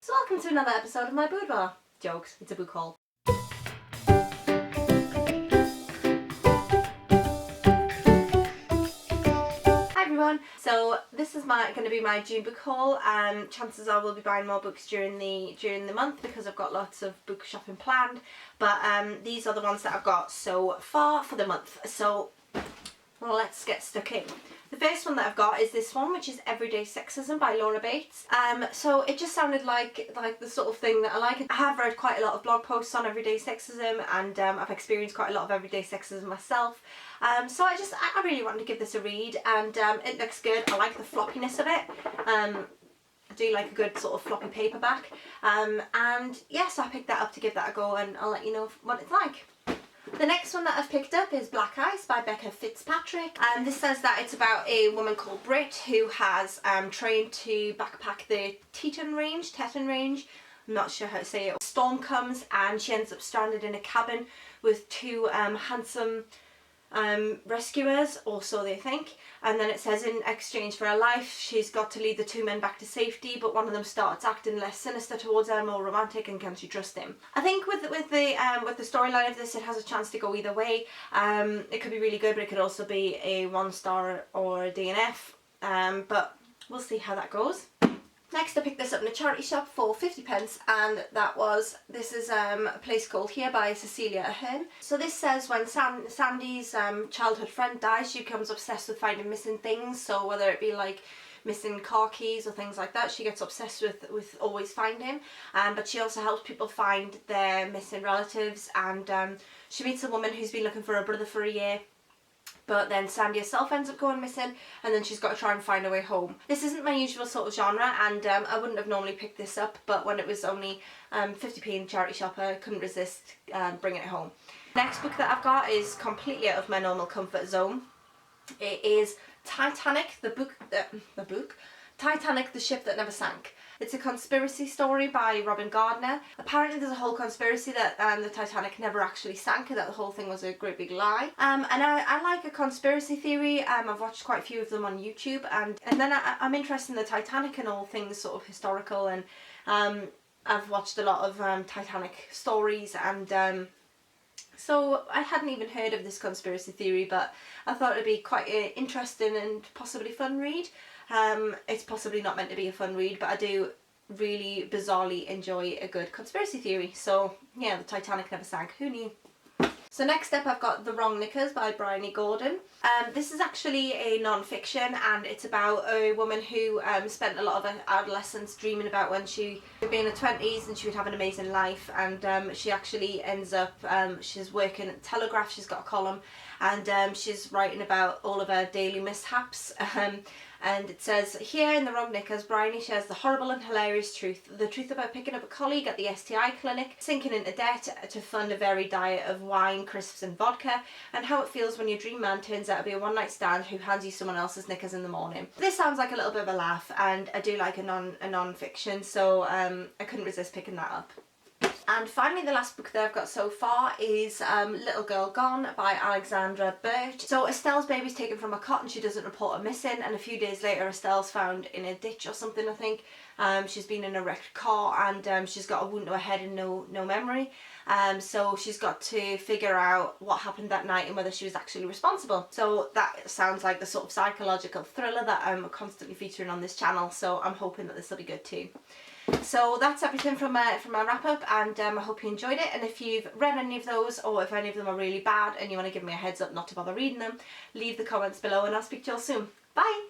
So welcome to another episode of my boudoir. Jokes, it's a book haul. Hi everyone, so this is going to be my June book haul. Chances are we'll be buying more books during the month because I've got lots of book shopping planned. But these are the ones that I've got so far for the month. So well, let's get stuck in. The first one that I've got is this one, which is Everyday Sexism by Laura Bates. So it just sounded like the sort of thing that I like. I have read quite a lot of blog posts on everyday sexism, and I've experienced quite a lot of everyday sexism myself. So I really wanted to give this a read, and it looks good. I like the floppiness of it. I do like a good sort of floppy paperback. And yes, I picked that up to give that a go, and I'll let you know what it's like. The next one that I've picked up is Black Ice by Becca Fitzpatrick, and this says that it's about a woman called Brit who has trained to backpack the Teton Range, I'm not sure how to say it. A storm comes and she ends up stranded in a cabin with two handsome rescuers, or so they think, and then it says in exchange for her life she's got to lead the two men back to safety, but one of them starts acting less sinister towards her, more romantic, and can she trust him? I think with the storyline of this, it has a chance to go either way. It could be really good, but it could also be a 1-star or a DNF, but we'll see how that goes. Next, I picked this up in a charity shop for 50p, and this is a place called Here by Cecilia Ahern. So this says when Sandy's childhood friend dies, she becomes obsessed with finding missing things. So whether it be like missing car keys or things like that, she gets obsessed with always finding. But she also helps people find their missing relatives, and she meets a woman who's been looking for her brother for a year. But then Sandy herself ends up going missing, and then she's got to try and find her way home. This isn't my usual sort of genre, and I wouldn't have normally picked this up, but when it was only 50p in charity shop, I couldn't resist bringing it home. Next book that I've got is completely out of my normal comfort zone. It is Titanic, Titanic, the Ship That Never Sank. It's a conspiracy story by Robin Gardner. Apparently there's a whole conspiracy that the Titanic never actually sank, and that the whole thing was a great big lie. And I like a conspiracy theory. I've watched quite a few of them on YouTube, and then I'm interested in the Titanic and all things sort of historical, and I've watched a lot of Titanic stories, and so I hadn't even heard of this conspiracy theory, but I thought it'd be quite an interesting and possibly fun read. It's possibly not meant to be a fun read, but I do really bizarrely enjoy a good conspiracy theory. So yeah, the Titanic never sank, who knew? So next up I've got The Wrong Knickers by Bryony Gordon. This is actually a non-fiction, and it's about a woman who spent a lot of her adolescence dreaming about when she would be in her 20s and she would have an amazing life, and she actually ends up, she's working at the Telegraph, she's got a column, and she's writing about all of her daily mishaps. And it says, here in The Wrong Knickers, Bryony shares the horrible and hilarious truth. The truth about picking up a colleague at the STI clinic, sinking into debt to fund a varied diet of wine, crisps and vodka, and how it feels when your dream man turns out to be a one-night stand who hands you someone else's knickers in the morning. This sounds like a little bit of a laugh, and I do like a non-fiction, so I couldn't resist picking that up. And finally, the last book that I've got so far is Little Girl Gone by Alexandra Burt. So Estelle's baby's taken from a cot and she doesn't report her missing, and a few days later Estelle's found in a ditch or something, I think. She's been in a wrecked car, and she's got a wound to her head and no memory. So she's got to figure out what happened that night and whether she was actually responsible. So that sounds like the sort of psychological thriller that I'm constantly featuring on this channel, so I'm hoping that this will be good too. So that's everything from my wrap up, and I hope you enjoyed it. And if you've read any of those, or if any of them are really bad and you want to give me a heads up not to bother reading them, leave the comments below, and I'll speak to you all soon. Bye!